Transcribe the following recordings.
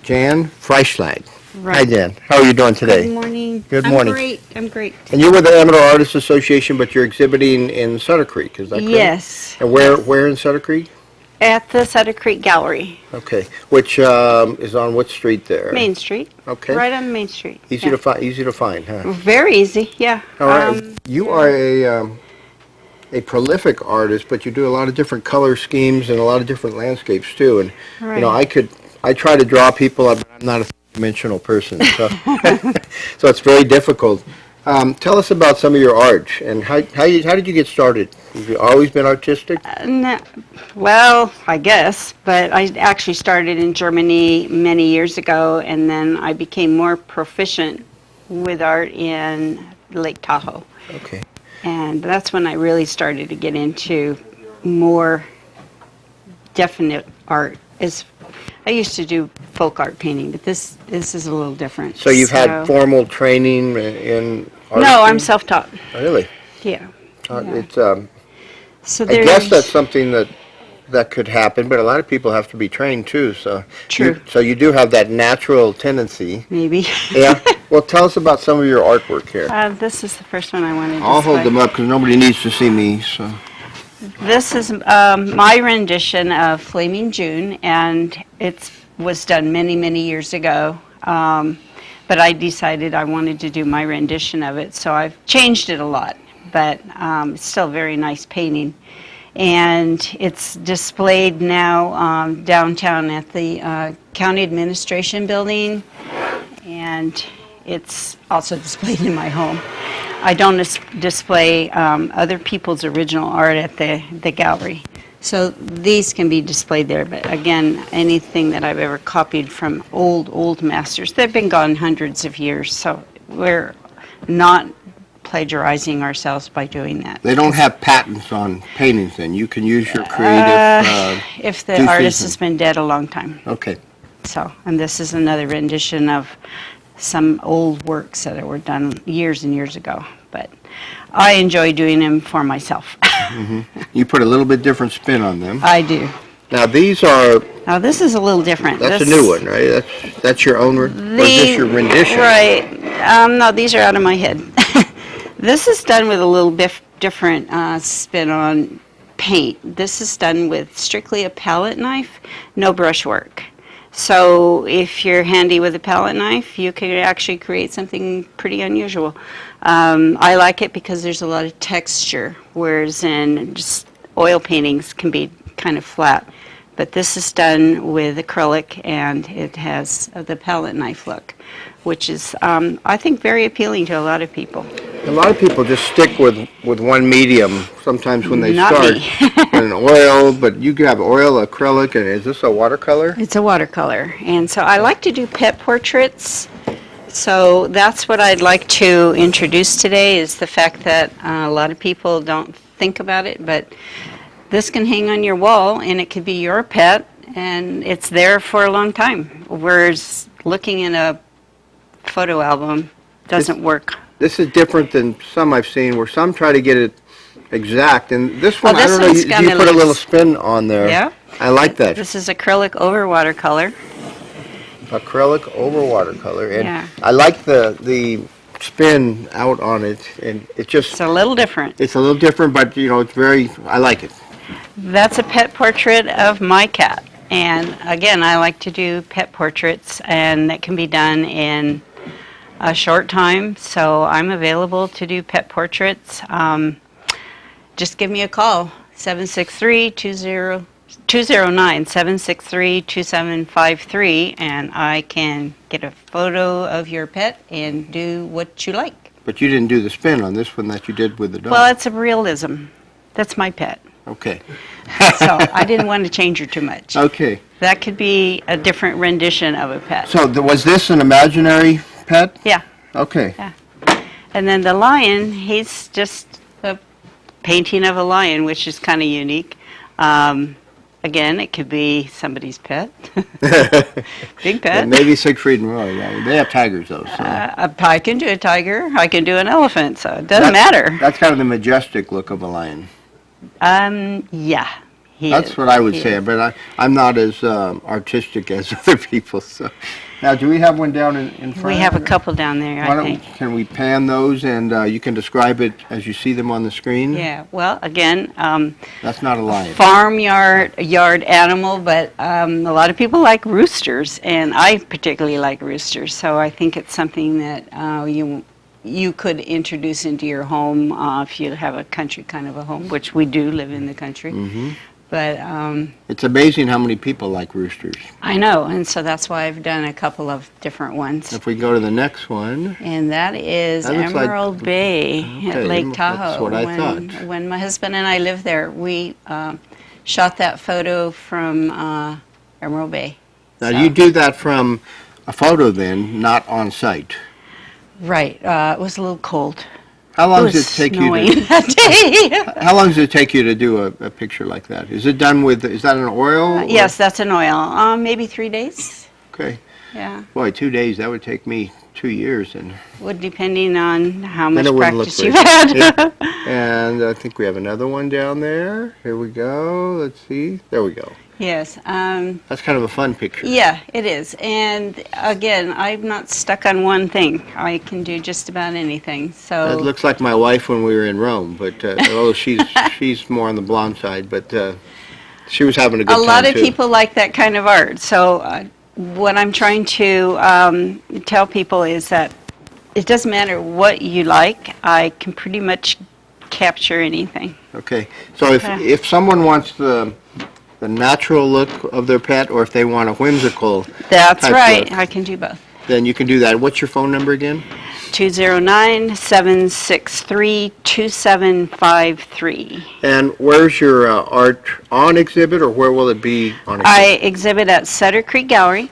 Jan Freischlag. Right. Hi, Jan. How are you doing today? Good morning. Good morning. I'm great. And you're with the Amador Artists Association, but you're exhibiting in Sutter Creek, is that correct? Yes. And where in Sutter Creek? At the Sutter Creek Gallery. Okay. Which is on what street there? Main Street. Okay. Right on Main Street. Easy to find, huh? Very easy, yeah. All right. You are a prolific artist, but you do a lot of different color schemes and a lot of different landscapes too. And Right. I try to draw people, but I'm not a dimensional person, so so it's very difficult. Tell us about some of your art and how did you get started? Have you always been artistic? No, well, I guess, but I actually started in Germany many years ago, and then I became more proficient with art in Lake Tahoe. Okay. And that's when I really started to get into more definite art. I used to do folk art painting, but this is a little different. So you've had formal training in art? No, I'm self-taught. Really? Yeah. It's So I guess that's something that could happen, but a lot of people have to be trained too. So True. So you do have that natural tendency. Maybe. Yeah. Well, tell us about some of your artwork here. This is the first one I wanted to I'll hold display. them up because nobody needs to see me. So. This is my rendition of Flaming June, and it was done many, many years ago. But I decided I wanted to do my rendition of it, so I've changed it a lot. But it's still a very nice painting. And it's displayed now downtown at the County Administration Building, and it's also displayed in my home. I don't display other people's original art at the gallery. So these can be displayed there, but again, anything that I've ever copied from old masters, they've been gone hundreds of years, so we're not plagiarizing ourselves by doing that. They don't have patents on paintings then? You can use your creative if the artist has been dead a long time. Okay. So, and this is another rendition of some old works that were done years and years ago, but I enjoy doing them for myself. You put a little bit different spin on them. I do. Now these are, Now this is a little different. that's a new one, right? That's your own, or is this your rendition? Right. No, these are out of my head. This is done with a little bit different spin on paint. This is done with strictly a palette knife, no brushwork. So if you're handy with a palette knife, you can actually create something pretty unusual. I like it because there's a lot of texture, whereas in just oil paintings can be kind of flat. But this is done with acrylic, and it has the palette knife look, which is, I think, very appealing to a lot of people. A lot of people just stick with one medium sometimes when they Not start. me. And oil, but you can have oil, acrylic, and is this a watercolor? It's a watercolor, and so I like to do pet portraits. So that's what I'd like to introduce today, is the fact that a lot of people don't think about it, but this can hang on your wall, and it could be your pet, and it's there for a long time. Whereas looking in a photo album doesn't work. This is different than some I've seen where some try to get it exact, and this one, Well, I this don't know, one's you got a put a little little spin on there. Yeah. I like that. This is acrylic over watercolor. Acrylic over watercolor, and Yeah. I like the spin out on it, and it just, It's a little different. it's a little different, but you know, it's very, I like it. That's a pet portrait of my cat. And again, I like to do pet portraits, and that can be done in a short time. So I'm available to do pet portraits. Just give me a call, 209-763-2753, and I can get a photo of your pet and do what you like. But you didn't do the spin on this one that you did with the dog. Well, it's a realism. That's my pet. Okay. So I didn't want to change her too much. Okay. That could be a different rendition of a pet. So was this an imaginary pet? Yeah. Okay. And then the lion, he's just a painting of a lion, which is kind of unique. Again, it could be somebody's pet. Big pet. And maybe Siegfried and Roy. Yeah, they have tigers though. So. I can do a tiger. I can do an elephant. So it doesn't matter. That's kind of the majestic look of a lion. Yeah. That's what I would say, but I'm not as artistic as other people. So, now, do we have one down in front? We have a couple down there, I think. Can we pan those and you can describe it as you see them on the screen? Yeah, well, again, That's not a lion. yard animal, but a lot of people like roosters, and I particularly like roosters, so I think it's something that you could introduce into your home if you have a country kind of a home, which we do live in the country. Mm-hmm. But it's amazing how many people like roosters. I know, and so that's why I've done a couple of different ones. If we go to the next one. And that is That looks like- Emerald Bay at Okay, Lake Tahoe. that's what I thought. When my husband and I lived there, we shot that photo from Emerald Bay. Now, So- you do that from a photo then, not on site. Right. It was a little cold. How long It does was it take snowing you to? that day. How long does it take you to do a picture like that? Is it done with? Is that an oil? or- Yes, that's an oil. Maybe 3 days. Okay. Yeah. Boy, 2 days. That would take me 2 years, and Would depending on how much it wouldn't look practice you've very had. good. and I think we have another one down there. Here we go. Let's see. There we go. Yes. That's kind of a fun picture. Yeah, it is. And again, I'm not stuck on one thing. I can do just about anything. It So looks like my wife when we were in Rome, but although she's more on the blonde side, but she was having a good a time lot of too. people like that kind of art. So what I'm trying to tell people is that it doesn't matter what you like. I can pretty much capture anything. Okay, so if someone wants the natural look of their pet, or if they want a whimsical That's type right. look, I can do both. then you can do that. What's your phone number again? 209-763-2753. And where's your art on exhibit, or where will it be on exhibit? I exhibit at Sutter Creek Gallery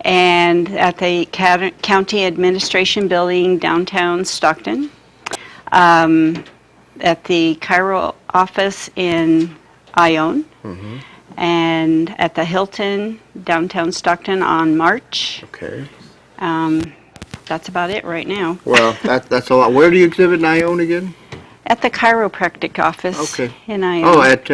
and at the County Administration Building downtown Stockton, at the Cairo office in Ione, and at the Hilton downtown Stockton on March. Okay. That's about it right now. Well, that's a lot. Where do you exhibit in Ione again? At the chiropractic office Okay. in Ione. Oh, at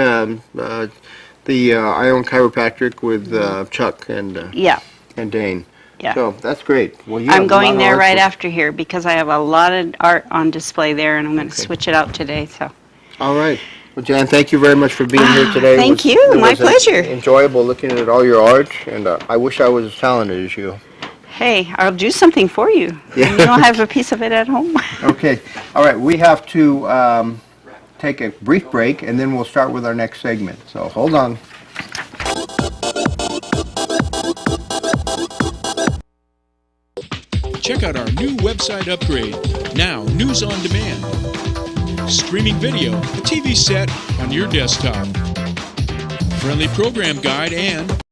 the Ione Chiropractic with Chuck and Yeah, Dane. yeah. So that's great. Well, you have I'm a lot going of there art right to- after here because I have a lot of art on display there, and I'm going to Okay. switch it out today. So. All right. Well, Jan, thank you very much for being here today. Thank you. It My was pleasure. Enjoyable looking at all your art, and I wish I was as talented as you. Hey, I'll do something for you. Yeah. You don't have a piece of it at home? Okay. All right. We have to take a brief break, and then we'll start with our next segment. So hold on. Check out our new website upgrade. Now, News on Demand. Streaming video, a TV set on your desktop. Friendly program guide and